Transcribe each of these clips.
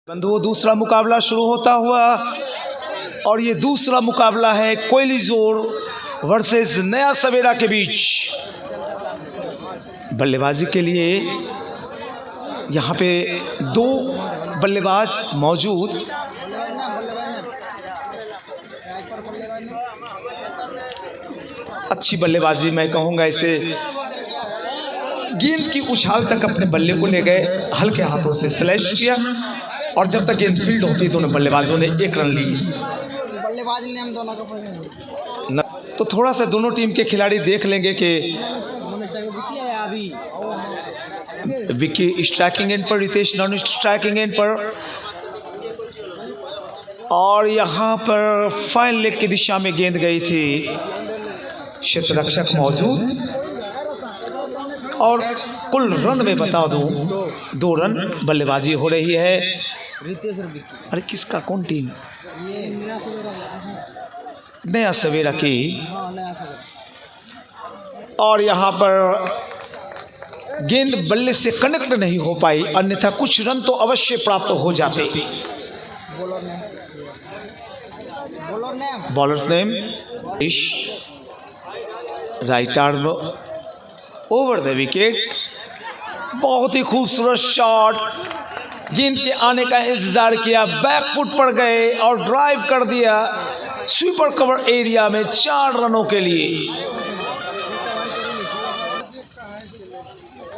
बंधुओं, दूसरा मुकाबला शुरू होता हुआ और ये दूसरा मुकाबला है कोयली जोर वर्सेस नया सवेरा के बीच। बल्लेबाजी के लिए यहाँ पे दो बल्लेबाज मौजूद। अच्छी बल्लेबाजी, मैं कहूँगा इसे। गेंद की उछाल तक अपने बल्ले को ले गए, हल्के हाथों से स्लैश किया और जब तक गेंद फील्ड होती दोनों बल्लेबाजों ने एक रन ली। बल्लेबाज ने हम दोनों को तो थोड़ा सा दोनों टीम के खिलाड़ी देख लेंगे कि विक्की स्ट्राइकिंग एंड पर, रितेश नॉन स्ट्राइकिंग एंड पर, और यहाँ पर फाइन लेग की दिशा में गेंद गई थी। क्षेत्र रक्षक मौजूद और कुल रन में बता दूं 2 रन बल्लेबाजी हो रही है। अरे किसका, कौन टीम? नया सवेरा की। और यहाँ पर गेंद बल्ले से कनेक्ट नहीं हो पाई, अन्यथा कुछ रन तो अवश्य प्राप्त हो जाते। Bowlers name right arm over the wicket. बहुत ही खूबसूरत शॉट। गेंद के आने का इंतजार किया, बैक फुट पर गए और ड्राइव कर दिया स्वीपर कवर एरिया में 4 रनों के लिए।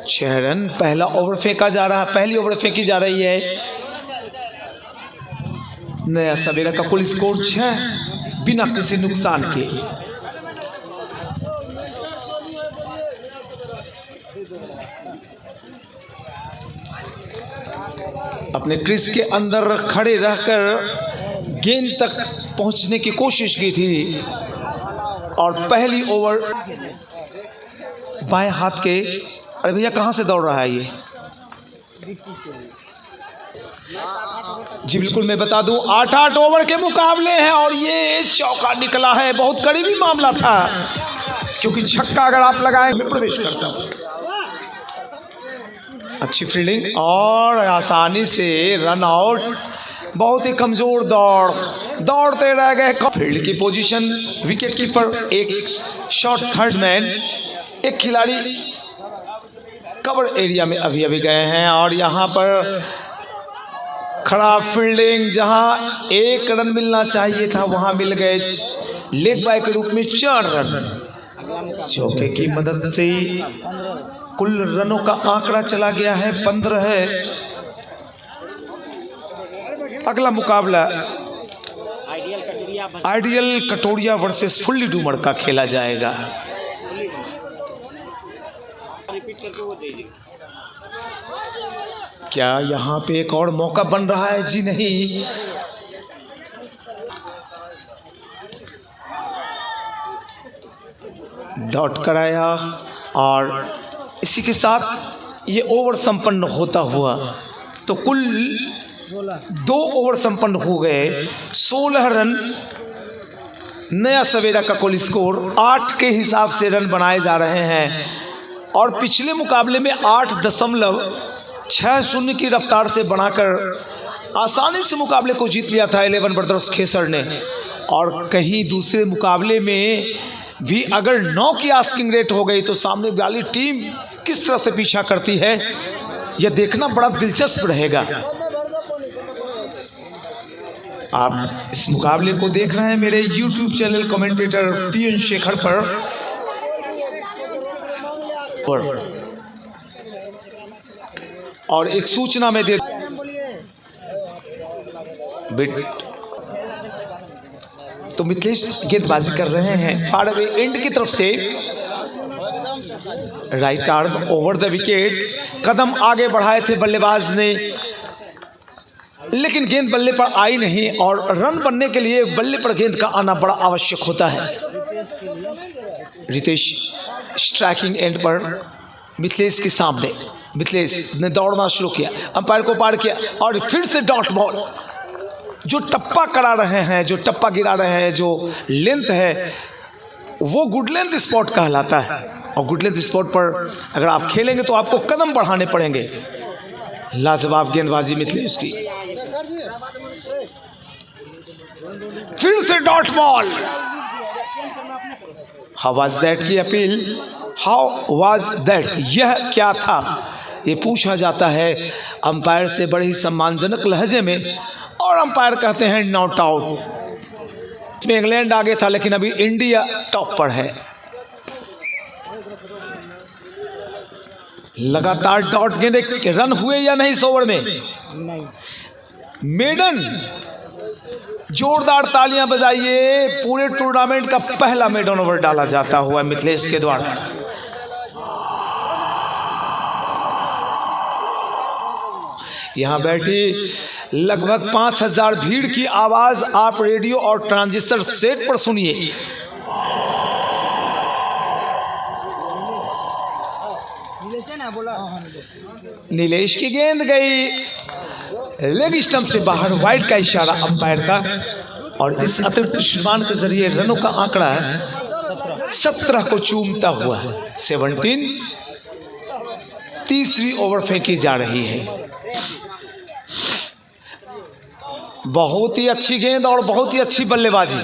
6 रन। पहला ओवर फेंका जा रहा है, पहली ओवर फेंकी जा रही है। नया सवेरा का कुल स्कोर 6 बिना किसी नुकसान के। अपने क्रीज के अंदर खड़े रहकर गेंद तक पहुंचने की कोशिश की थी और पहली ओवर बाएं हाथ के। अरे भैया, कहां से दौड़ रहा है ये? जी बिल्कुल, मैं बता दूं 8-8 ओवर के मुकाबले हैं और ये चौका निकला है। बहुत करीबी मामला था, क्योंकि छक्का अगर आप लगाएं मैं प्रवेश करता हूं। अच्छी फील्डिंग और आसानी से रन आउट। बहुत ही कमजोर दौड़ते रह गए। फील्ड की पोजीशन, विकेट कीपर, एक शॉट थर्ड मैन, एक खिलाड़ी कवर एरिया में अभी गए हैं और यहाँ पर खराब फील्डिंग। जहाँ 1 रन मिलना चाहिए था वहाँ मिल गए। लेग बाय के रूप में 4 रन। चौके की मदद से कुल रनों का आंकड़ा चला गया है 15 है। अगला मुकाबला आइडियल कटोरिया वर्सेस फुल्ली डूमर का खेला जाएगा। क्या यहाँ पे एक और मौका बन रहा है? जी नहीं। डॉट कराया और इसी के साथ ये ओवर संपन्न होता हुआ तो कुल 2 ओवर संपन्न हो गए। 16 रन। नया सवेरा का कुल स्कोर 8 के हिसाब से रन बनाए जा रहे हैं और पिछले मुकाबले में 8.60 की रफ्तार से बनाकर आसानी से मुकाबले को जीत लिया था 11 ब्रदर्स खेसर ने। और कहीं दूसरे मुकाबले में भी अगर 9 की आस्किंग रेट हो गई तो सामने वाली टीम किस तरह से पीछा करती है, यह देखना बड़ा दिलचस्प रहेगा। आप इस मुकाबले को देख रहे हैं मेरे YouTube channel commentator PN Shekhar पर। और एक सूचना में दे तो मिथिलेश गेंदबाजी कर रहे हैं फार अवे एंड की तरफ से। Right arm over the wicket. कदम आगे बढ़ाए थे बल्लेबाज ने, लेकिन गेंद बल्ले पर आई नहीं और रन बनने के लिए बल्ले पर गेंद का आना बड़ा आवश्यक होता है। रितेश स्ट्राइकिंग एंड पर, मिथिलेश के सामने। मिथिलेश ने दौड़ना शुरू किया, अंपायर को पार किया और फिर से डॉट बॉल। जो टप्पा करा रहे हैं, जो टप्पा गिरा रहे हैं, जो लेंथ है वो गुड लेंथ स्पॉट कहलाता है। और गुड लेंथ स्पॉट पर अगर आप खेलेंगे तो आपको कदम बढ़ाने पड़ेंगे। लाजवाब गेंदबाजी मिथिलेश की। फिर से dot ball. How was that की अपील, हाउ वाज दैट, यह क्या था, ये पूछा जाता है अंपायर से बड़े ही सम्मानजनक लहजे में, और अंपायर कहते हैं नॉट आउट। इसमें इंग्लैंड आगे था लेकिन अभी इंडिया टॉप पर है। लगातार डॉट गेंदे, रन हुए या नहीं इस ओवर में? मेडन, जोरदार तालियां बजाइए। पूरे टूर्नामेंट का पहला मेडन ओवर डाला जाता हुआ मिथिलेश के द्वारा। यहां बैठी लगभग 5000 भीड़ की आवाज आप रेडियो और ट्रांजिस्टर सेट पर सुनिए। नीलेश की गेंद गई लेग स्टंप से बाहर, वाइड का इशारा अंपायर का, और इस अतिरिक्त शुमान के जरिए रनों का आंकड़ा 17 को चूमता हुआ 17। तीसरी ओवर फेंकी जा रही है। बहुत ही अच्छी गेंद और बहुत ही अच्छी बल्लेबाजी,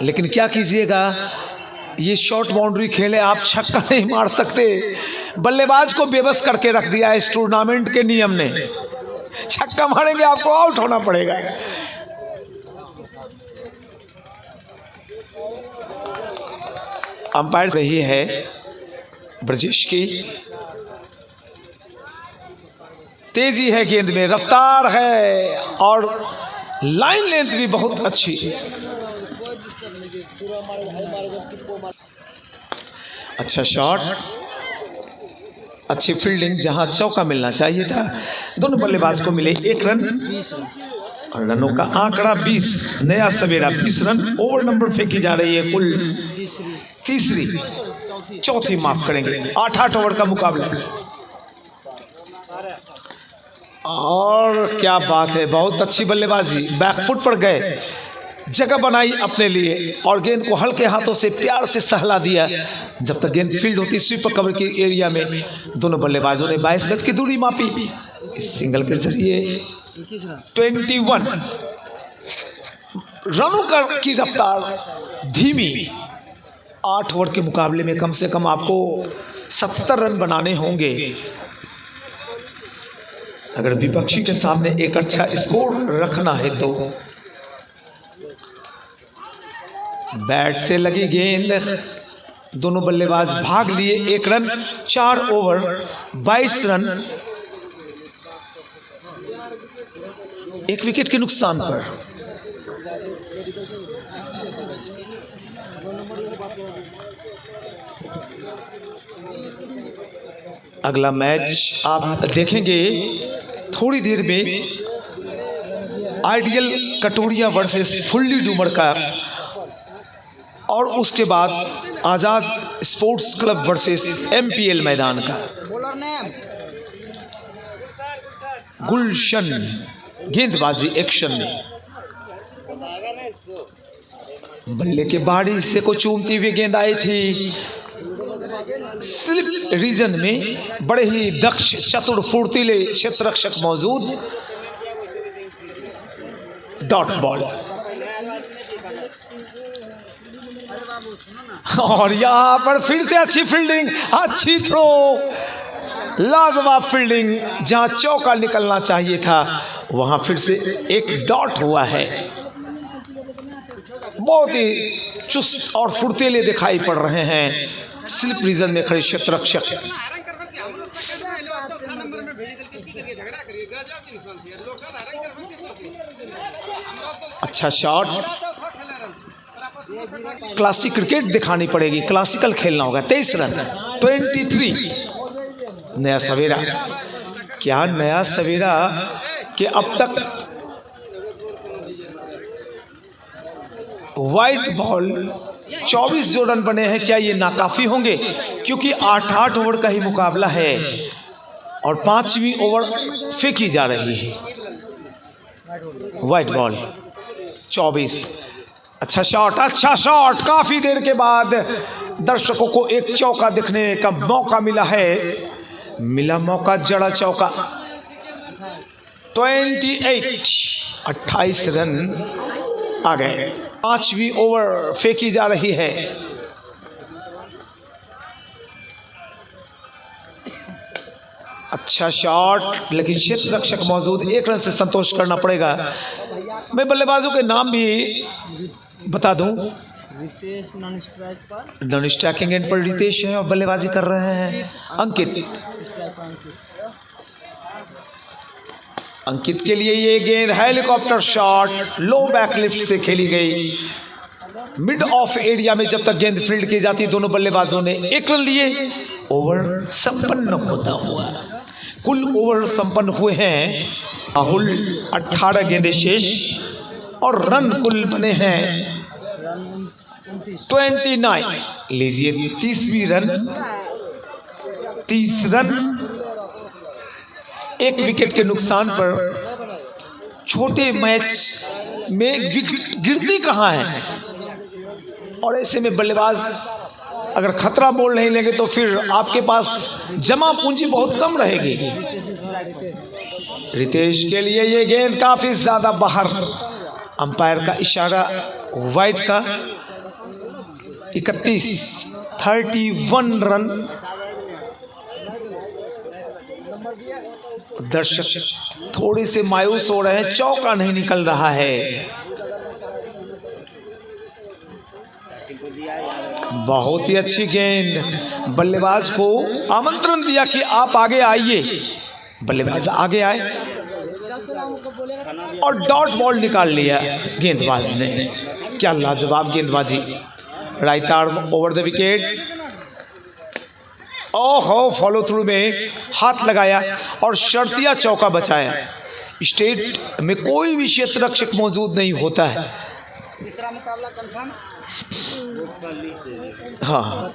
लेकिन क्या कीजिएगा, ये शॉर्ट बाउंड्री खेल है, आप छक्का नहीं मार सकते। बल्लेबाज को बेबस करके रख दिया इस टूर्नामेंट के नियम ने। छक्का मारेंगे आपको आउट होना पड़ेगा। अंपायर रही है ब्रजेश की, तेजी है गेंद में, रफ्तार है और लाइन लेंथ भी बहुत अच्छी। अच्छा शॉट, अच्छी फील्डिंग, जहां चौका मिलना चाहिए था। दोनों बल्लेबाज को मिले 1 रन और रनों का आंकड़ा 20। नया सवेरा 20 रन। ओवर नंबर फेंकी जा रही है कुल चौथी माफ करेंगे। 8-8 ओवर का मुकाबला। और क्या बात है, बहुत अच्छी बल्लेबाजी, बैकफुट पर गए, जगह बनाई अपने लिए और गेंद को हल्के हाथों से प्यार से सहला दिया। जब तक गेंद फील्ड होती, स्वीपर कवर के एरिया में दोनों बल्लेबाजों ने 22 गज की दूरी मापी। इस सिंगल के जरिए 21 रनों की रफ्तार धीमी। 8 ओवर के मुकाबले में कम से कम आपको 70 रन बनाने होंगे अगर विपक्षी के सामने एक अच्छा स्कोर रखना है तो। बैट से लगी गेंद, दोनों बल्लेबाज भाग लिए। 1 रन, 4 ओवर 22 रन, 1 विकेट के नुकसान पर। अगला मैच आप देखेंगे थोड़ी देर में, आइडियल कटोरिया वर्सेस फुल्ली डूमर का, और उसके बाद आज़ाद स्पोर्ट्स क्लब वर्सेस MPL मैदान का। गुलशन गेंदबाजी एक्शन में, बल्ले के बाहरी हिस्से को चूमती हुई गेंद आई थी। स्लिप रीजन में बड़े ही दक्ष, चतुर, फुर्तीले क्षेत्ररक्षक मौजूद। डॉट बॉल, और यहां पर फिर से अच्छी फील्डिंग, अच्छी थ्रो, लाजवाब फील्डिंग। जहां चौका निकलना चाहिए था वहां फिर से एक डॉट हुआ है। बहुत ही चुस्त और फुर्तीले दिखाई पड़ रहे हैं स्लिप रीजन में खड़े क्षेत्ररक्षक। अच्छा शॉट, क्लासिक क्रिकेट दिखानी पड़ेगी, क्लासिकल खेलना होगा। 23 रन, 23। नया सवेरा, क्या नया सवेरा कि अब तक वाइट बॉल 24 जो रन बने हैं, क्या ये नाकाफी होंगे? क्योंकि 8-8 ओवर का ही मुकाबला है और 5वीं ओवर फेंकी जा रही है। White ball 24। अच्छा शॉट, अच्छा शॉट। काफी देर के बाद दर्शकों को एक चौका देखने का मौका मिला है। मिला मौका, जड़ा चौका। 28 रन आ गए। 5वीं ओवर फेंकी जा रही है। अच्छा शॉट, लेकिन क्षेत्र रक्षक मौजूद, 1 रन से संतोष करना पड़ेगा। मैं बल्लेबाजों के नाम भी बता दूं। रितेश नॉन स्ट्राइक पर, नॉन स्ट्राइकिंग एंड पर रितेश है और बल्लेबाजी कर रहे हैं अंकित। अंकित के लिए ये गेंद हेलीकॉप्टर शॉट, लो बैकलिफ्ट से खेली गई। मिड ऑफ एरिया में जब तक गेंद फील्ड की जाती, दोनों बल्लेबाजों ने 1 रन लिए। ओवर संपन्न होता हुआ, कुल ओवर संपन्न हुए हैं राहुल, 18 गेंदें शेष और रन कुल बने हैं 29। लीजिए 30वीं रन, 30 रन। 1 विकेट के नुकसान पर छोटे मैच में विकेट गिरती कहाँ है, और ऐसे में बल्लेबाज अगर खतरा बोल नहीं लेंगे तो फिर आपके पास जमा पूंजी बहुत कम रहेगी। रितेश के लिए ये गेंद काफी ज्यादा बाहर, अंपायर का इशारा वाइड का। 31 रन। दर्शक थोड़े से मायूस हो रहे हैं, चौका नहीं निकल रहा है। बहुत ही अच्छी गेंद, बल्लेबाज को आमंत्रण दिया कि आप आगे आइए। बल्लेबाज आगे आए और डॉट बॉल निकाल लिया गेंदबाज ने। क्या लाजवाब गेंदबाजी। Right arm over the wicket. ओहो, फॉलो थ्रू में हाथ लगाया और शर्तिया चौका बचाया। स्टेट में कोई भी क्षेत्र रक्षक मौजूद नहीं होता है। तीसरा मुकाबला कंफर्म। हाँ,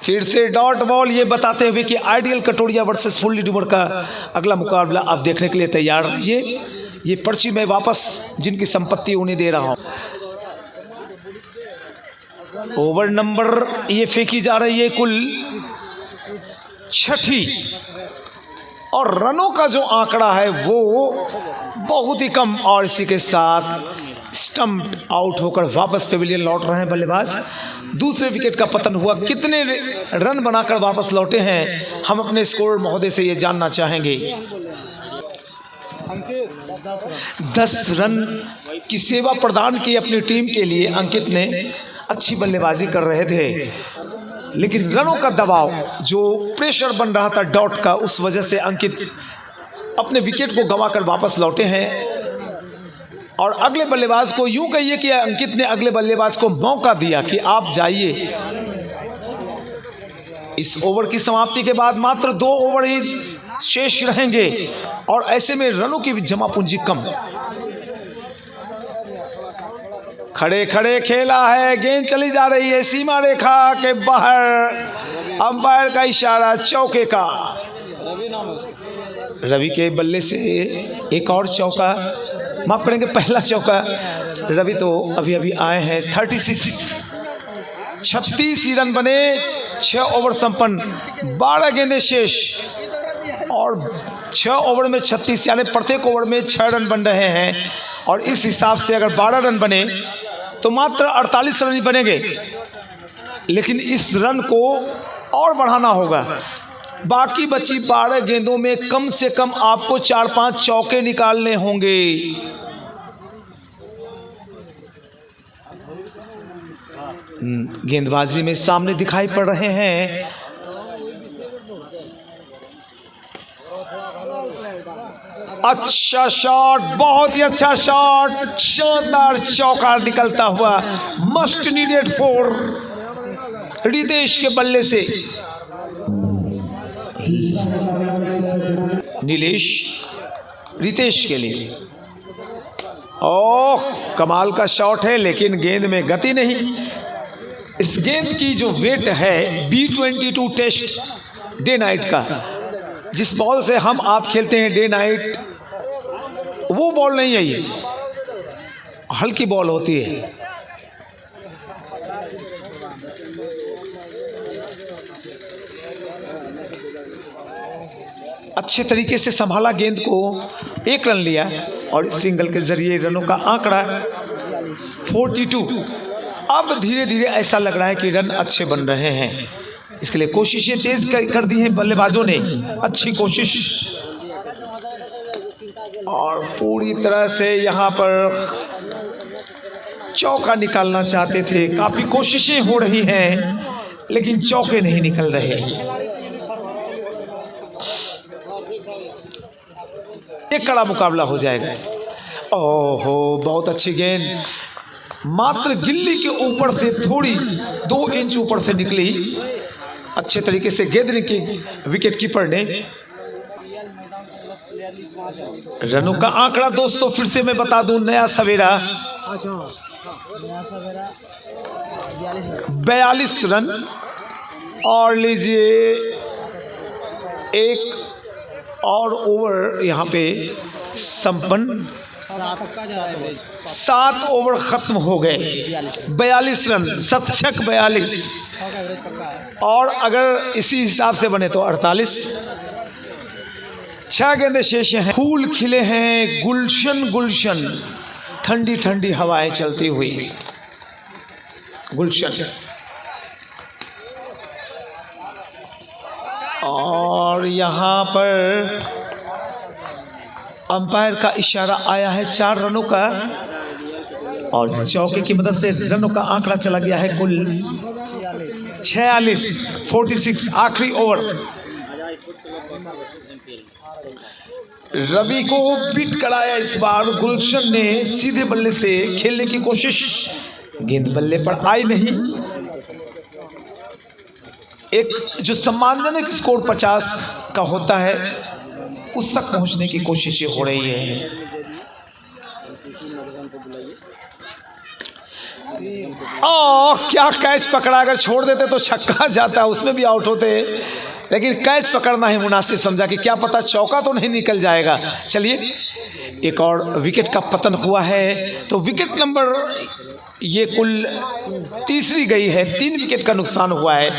फिर से डॉट बॉल, ये बताते हुए कि आइडियल कटोरिया वर्सेस फुल्ली डूमर का अगला मुकाबला आप देखने के लिए तैयार रहिए। ये पर्ची मैं वापस जिनकी संपत्ति उन्हें दे रहा हूँ। ओवर नंबर ये फेंकी जा रही है कुल 6ठी, और रनों का जो आंकड़ा है वो बहुत ही कम, और इसी के साथ स्टंप आउट होकर वापस पेविलियन लौट रहे हैं बल्लेबाज। दूसरे विकेट का पतन हुआ। कितने रन बनाकर वापस लौटे हैं, हम अपने स्कोर महोदय से ये जानना चाहेंगे। 10 रन की सेवा प्रदान की अपनी टीम के लिए अंकित ने। अच्छी बल्लेबाजी कर रहे थे, लेकिन रनों का दबाव, जो प्रेशर बन रहा था डॉट का, उस वजह से अंकित अपने विकेट को गंवाकर वापस लौटे हैं। और अगले बल्लेबाज को, यूं कहिए कि अंकित ने अगले बल्लेबाज को मौका दिया कि आप जाइए। इस ओवर की समाप्ति के बाद मात्र 2 ओवर ही शेष रहेंगे, और ऐसे में रनों की जमा पूंजी कम। खड़े खड़े खेला है, गेंद चली जा रही है सीमा रेखा के बाहर। अंपायर का इशारा चौके का। रवि के बल्ले से एक और चौका, माफ करेंगे पहला चौका। रवि तो अभी अभी आए हैं। 36 ही रन बने, 6 ओवर संपन्न, 12 गेंदें शेष, और 6 ओवर में 36, यानी प्रत्येक ओवर में 6 रन बन रहे हैं। और इस हिसाब से अगर 12 रन बने तो मात्र 48 रन ही बनेंगे, लेकिन इस रन को और बढ़ाना होगा। बाकी बची 12 गेंदों में कम से कम आपको 4-5 चौके निकालने होंगे। गेंदबाजी में सामने दिखाई पड़ रहे हैं। अच्छा शॉट, बहुत ही अच्छा शॉट, शानदार चौका निकलता हुआ। मस्ट नीडेड 4 रितेश के बल्ले से। नीलेश रितेश के लिए। ओह, कमाल का शॉट है, लेकिन गेंद में गति नहीं। इस गेंद की जो वेट है B22 टेस्ट डे नाइट का, जिस बॉल से हम आप खेलते हैं डे नाइट, वो बॉल नहीं है ये। हल्की बॉल होती है। अच्छे तरीके से संभाला गेंद को, 1 रन लिया और इस सिंगल के जरिए रनों का आंकड़ा 42। अब धीरे धीरे ऐसा लग रहा है कि रन अच्छे बन रहे हैं। इसके लिए कोशिशें तेज कर दी हैं बल्लेबाजों ने, अच्छी कोशिश, और पूरी तरह से यहाँ पर चौका निकालना चाहते थे। काफी कोशिशें हो रही हैं लेकिन चौके नहीं निकल रहे। एक कड़ा मुकाबला हो जाएगा। ओहो, बहुत अच्छी गेंद, मात्र गिल्ली के ऊपर से थोड़ी 2 इंच ऊपर से निकली। अच्छे तरीके से गेंद निकली विकेट कीपर ने। रनों का आंकड़ा दोस्तों फिर से मैं बता दूं, नया सवेरा 42 रन, और लीजिए 1 और ओवर यहाँ पे संपन्न। 7 ओवर खत्म हो गए, 42 रन, शतक 42, और अगर इसी हिसाब से बने तो 48। 6 गेंदें शेष हैं। फूल खिले हैं, गुलशन गुलशन, ठंडी ठंडी हवाएं चलती हुई गुलशन। और यहाँ पर अंपायर का इशारा आया है 4 रनों का, और चौके की मदद से रनों का आंकड़ा चला गया है कुल 46। आखिरी ओवर। रवि को बीट कराया इस बार गुलशन ने, सीधे बल्ले से खेलने की कोशिश, गेंद बल्ले पर आई नहीं। एक जो सम्मानजनक स्कोर 50 का होता है उस तक पहुंचने की कोशिशें हो रही है। क्या कैच पकड़ा, अगर छोड़ देते तो छक्का जाता, उसमें भी आउट होते, लेकिन कैच पकड़ना ही मुनासिब समझा कि क्या पता चौका तो नहीं निकल जाएगा। चलिए, एक और विकेट का पतन हुआ है, तो विकेट नंबर ये कुल तीसरी गई है, 3 विकेट का नुकसान हुआ है।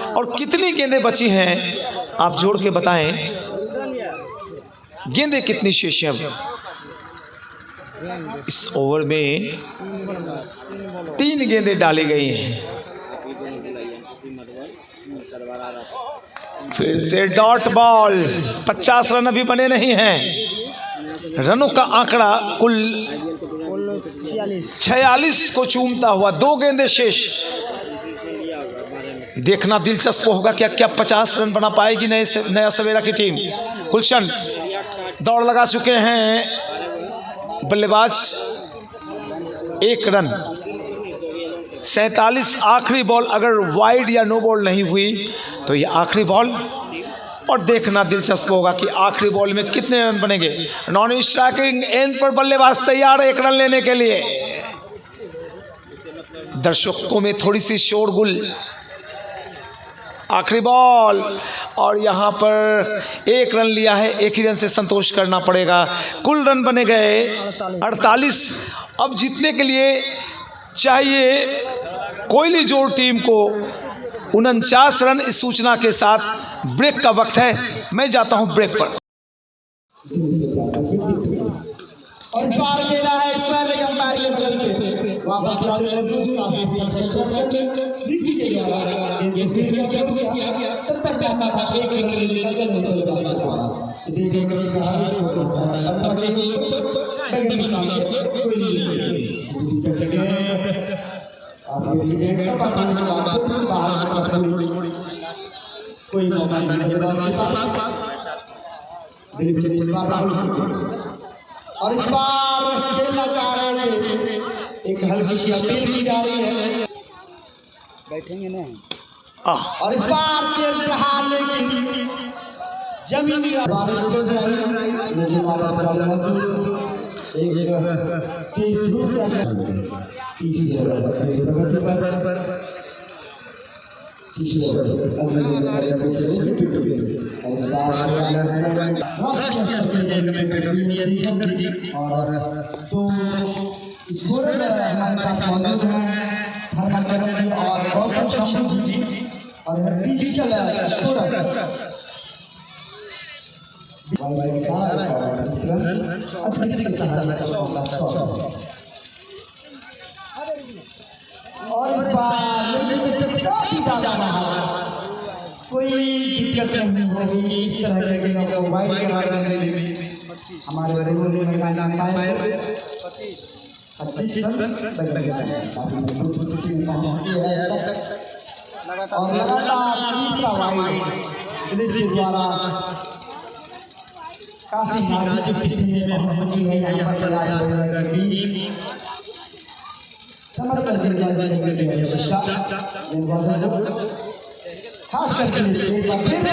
और कितनी गेंदें बची हैं आप जोड़ के बताएं, गेंदें कितनी शेष हैं इस ओवर में? 3 गेंदें डाली गई हैं। फिर से डॉट बॉल, 50 रन अभी बने नहीं हैं। रनों का आंकड़ा कुल 46 को चूमता हुआ, 2 गेंदें शेष। देखना दिलचस्प होगा क्या क्या 50 रन बना पाएगी नया सवेरा की टीम। गुलशन दौड़ लगा चुके हैं बल्लेबाज, 1 रन, 47। आखिरी बॉल अगर वाइड या नो बॉल नहीं हुई तो ये आखिरी बॉल, और देखना दिलचस्प होगा कि आखिरी बॉल में कितने रन बनेंगे। नॉन स्ट्राइकिंग एंड पर बल्लेबाज तैयार 1 रन लेने के लिए। दर्शकों में थोड़ी सी शोरगुल। आखिरी बॉल, और यहाँ पर 1 रन लिया है, 1 ही रन से संतोष करना पड़ेगा। कुल रन बने गए 48। अब जीतने के लिए चाहिए कोयली जोड़ टीम को 49 रन। इस सूचना के साथ ब्रेक का वक्त है, मैं जाता हूं ब्रेक पर। और इस बार खेला है स्क्वायर लेग अंपायर के बगल से वापस खिलाड़ी काफी के द्वारा गेंद फिर गया, तब तक जाता था 1 रन लेकर नहीं चला। इसी से कभी सहारे से हो अब तक बगल में सामने कोई नहीं जगह आप ये देखकर पता नहीं बात बाहर कोई मौका नहीं है बॉल के पास। देखिए इस बार राहुल, और इस बार खेलना चाह रहे थे, एक हल्की सी अपील की जा रही है, बैठेंगे नहीं। और इस बार खेल रहा लेकिन जमीनी बारिश हो रही, लेकिन और 2 स्कोरर हमारे साथ मौजूद हैं धर्माचरण जी और गौतम शंभू जी और डिजिटल स्कोरर और इस बार काफी ज्यादा कोई दिक्कत नहीं होगी इस तरह के लोगों को वाइड करवा देने में हमारे रेलवे मैदान पाए 25 रन और लगातार तीसरा वाइड दिलीप के द्वारा काफी नाजुक स्थिति में पहुंच चुकी है यहाँ पर प्रयास टीम समर्पण गेंदबाजी करने की आवश्यकता गेंदबाजों खास करके एक बार फिर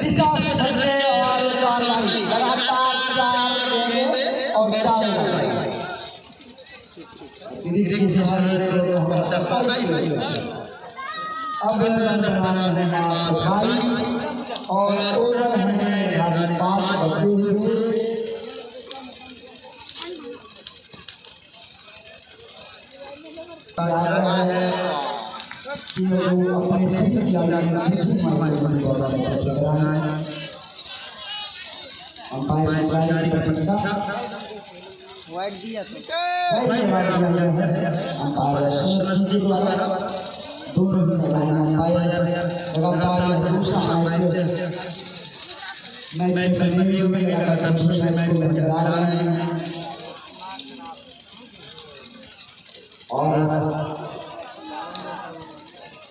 दिशा से धरने और कार्रवाई लगातार 4 गेंदें और 4 रन दिलीप की सहायता से हमारा 27 अब रन बनाना है मात्र 22 और ओवर है 5 बचे हुए अपने सही वाइड दिया तो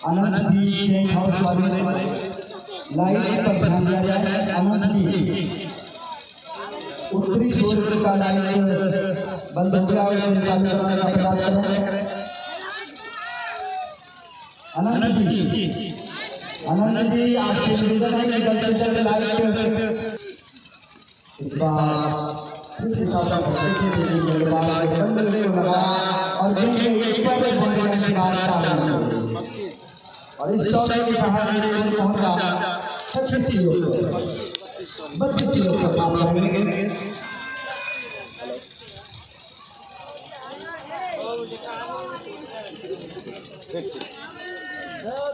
अनंत जी टेंट हाउस वाले लाइट पर ध्यान दिया जाए। अनंत जी उत्तरी छोर का लाइट बंद हो गया और चालू करने का प्रयास करें। अनंत जी आपसे निवेदन है कि जल्द से जल्द लाइट इस बार और और इस दौर के सहारे पहुंचा 36 किलो 32 किलो का काम करेंगे।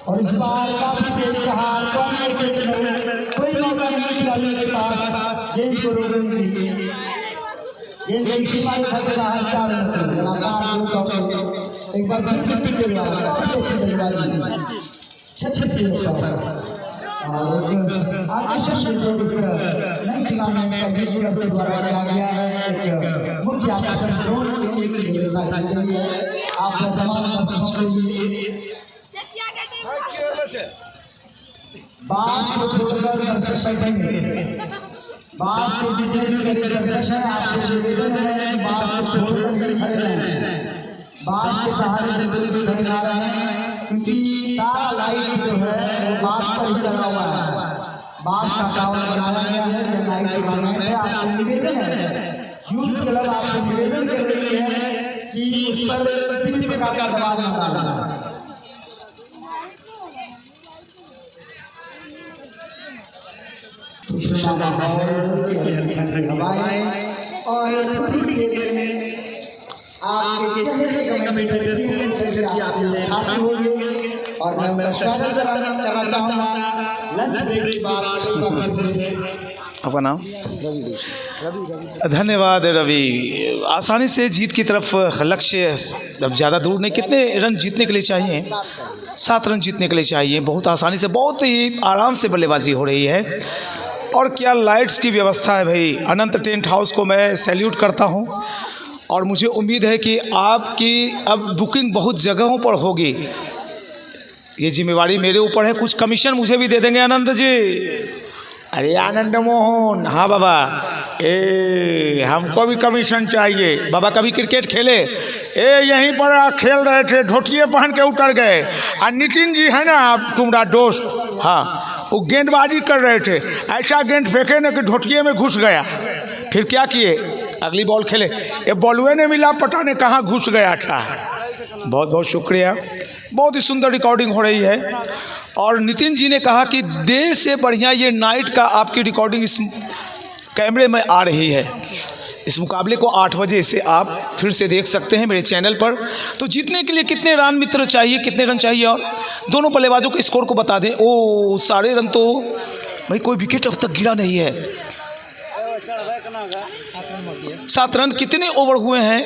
और इस बार काफी तेज प्रहार कोई मौका नहीं खिलाड़ी के पास गेंद को रोकने की गेंद की सीमा से बाहर 4 रन लगातार एक बार फिर के द्वारा काफी अच्छी बल्लेबाजी 36 किलो पर और एक आकर्षण जो नई टूर्नामेंट का बीच के द्वारा किया गया है एक मुख्य आकर्षण जोन के लिए आप तमाम दर्शकों के लिए बास को छोड़कर दर्शक बैठेंगे। बास के जितने भी मेरे दर्शक हैं आपसे निवेदन है कि बास को छोड़कर ही खड़े रहें। बास के सहारे बिल्कुल भी खड़े ना रहें क्योंकि सारा लाइट जो है वो बास पर ही लगा हुआ है। बास का टावर बनाया गया है जो लाइट टूर्नामेंट है। आपसे निवेदन है यूथ क्लब आपसे निवेदन कर रही है कि उस पर किसी भी प्रकार का दबाव न डालना। और आपके चेहरे और मैं स्वागत करना चाहूँगा लंच ब्रेक के बाद। आपका नाम? धन्यवाद रवि। आसानी से जीत की तरफ लक्ष्य अब ज़्यादा दूर नहीं। कितने रन जीतने के लिए चाहिए? 7 रन जीतने के लिए चाहिए। बहुत आसानी से बहुत ही आराम से बल्लेबाजी हो रही है। और क्या लाइट्स की व्यवस्था है भाई। अनंत टेंट हाउस को मैं सैल्यूट करता हूं और मुझे उम्मीद है कि आपकी अब बुकिंग बहुत जगहों पर होगी। ये जिम्मेवारी मेरे ऊपर है। कुछ कमीशन मुझे भी दे देंगे आनंद जी। अरे आनंद मोहन, हाँ बाबा, हमको भी कमीशन चाहिए। बाबा कभी क्रिकेट खेले? यहीं पर खेल रहे थे, धोतिए पहन के उतर गए। और नितिन जी है ना तुम्हारा दोस्त, हाँ, वो गेंदबाजी कर रहे थे। ऐसा गेंद फेंके ना कि धोतिए में घुस गया। फिर क्या किए? अगली बॉल खेले, ये बॉलवे ने मिला, पता नहीं कहाँ घुस गया था। बहुत बहुत शुक्रिया। बहुत ही सुंदर रिकॉर्डिंग हो रही है। और नितिन जी ने कहा कि देश से बढ़िया ये नाइट का आपकी रिकॉर्डिंग इस कैमरे में आ रही है। इस मुकाबले को 8 बजे से आप फिर से देख सकते हैं मेरे चैनल पर। तो जीतने के लिए कितने रन मित्र चाहिए, कितने रन चाहिए, और दोनों बल्लेबाजों के स्कोर को बता दें। ओ सारे रन तो भाई कोई विकेट अब तक गिरा नहीं है। 7 रन कितने ओवर हुए हैं?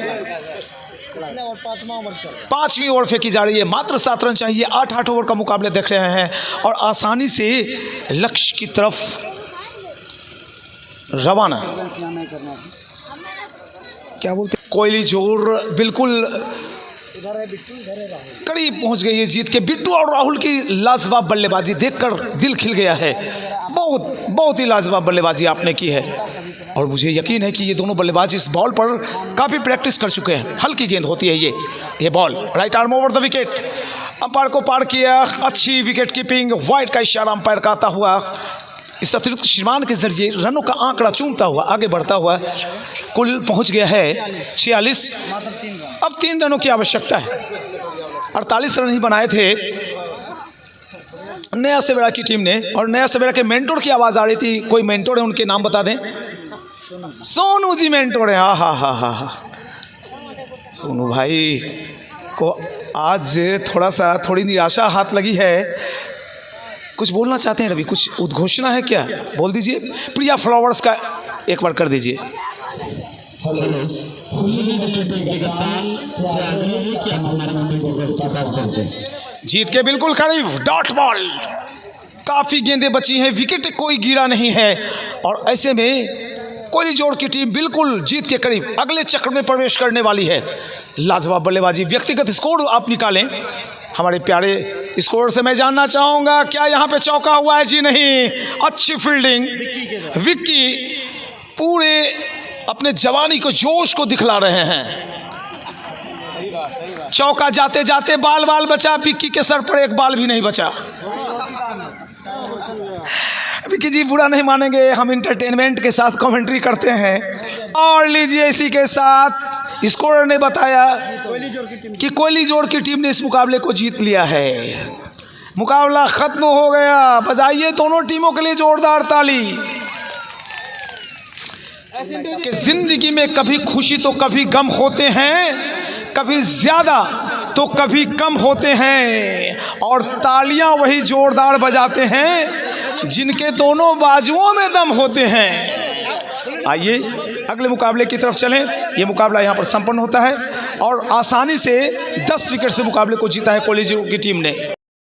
5वीं ओवर फेंकी जा रही है, मात्र 7 रन चाहिए। 8 ओवर का मुकाबला देख रहे हैं और आसानी से लक्ष्य की तरफ रवाना। क्या बोलते, कोहली जोर बिल्कुल करीब पहुंच गई है जीत के। बिट्टू और राहुल की लाजवाब बल्लेबाजी देखकर दिल खिल गया है। बहुत ही लाजवाब बल्लेबाजी आपने की है और मुझे यकीन है कि ये दोनों बल्लेबाज इस बॉल पर काफ़ी प्रैक्टिस कर चुके हैं। हल्की गेंद होती है ये ball. Right arm over the wicket, umpire को पार किया। अच्छी विकेट कीपिंग, वाइड का इशारा अंपायर का आता हुआ इस अतिरिक्त श्रीमान के जरिए रनों का आंकड़ा चूमता हुआ आगे बढ़ता हुआ कुल पहुंच गया है 46। अब 3 रनों की आवश्यकता है। 48 रन ही बनाए थे नया सवेरा की टीम ने। और नया सवेरा के मेंटोर की आवाज़ आ रही थी। कोई मेंटोर है, उनके नाम बता दें। सोनू जी मेंटोर है। हा। सोनू भाई को आज थोड़ी निराशा हाथ लगी है। कुछ बोलना चाहते हैं रवि, कुछ उद्घोषणा है क्या? बोल दीजिए। प्रिया फ्लावर्स का एक बार कर दीजिए। जीत के बिल्कुल करीब, डॉट बॉल। काफ़ी गेंदें बची हैं, विकेट कोई गिरा नहीं है और ऐसे में कोहली जोड़ की टीम बिल्कुल जीत के करीब अगले चक्र में प्रवेश करने वाली है। लाजवाब बल्लेबाजी, व्यक्तिगत स्कोर आप निकालें। हमारे प्यारे स्कोर से मैं जानना चाहूँगा क्या यहाँ पे चौका हुआ है? जी नहीं। अच्छी फील्डिंग, विक्की पूरे अपने जवानी को, जोश को दिखला रहे हैं। चौका जाते जाते बाल बचा, विक्की के सर पर एक बाल भी नहीं बचा। विक्की जी बुरा नहीं मानेंगे, हम इंटरटेनमेंट के साथ कमेंट्री करते हैं। और लीजिए, इसी के साथ स्कोरर ने बताया कि कोहली जोड़ की टीम ने इस मुकाबले को जीत लिया है। मुकाबला खत्म हो गया। बजाइए दोनों टीमों के लिए जोरदार ताली। कि जिंदगी में कभी खुशी तो कभी गम होते हैं, कभी ज्यादा तो कभी कम होते हैं, और तालियां वही जोरदार बजाते हैं जिनके दोनों बाजुओं में दम होते हैं। आइए अगले मुकाबले की तरफ चलें। ये मुकाबला यहाँ पर संपन्न होता है और आसानी से 10 विकेट से मुकाबले को जीता है कोहली की टीम ने।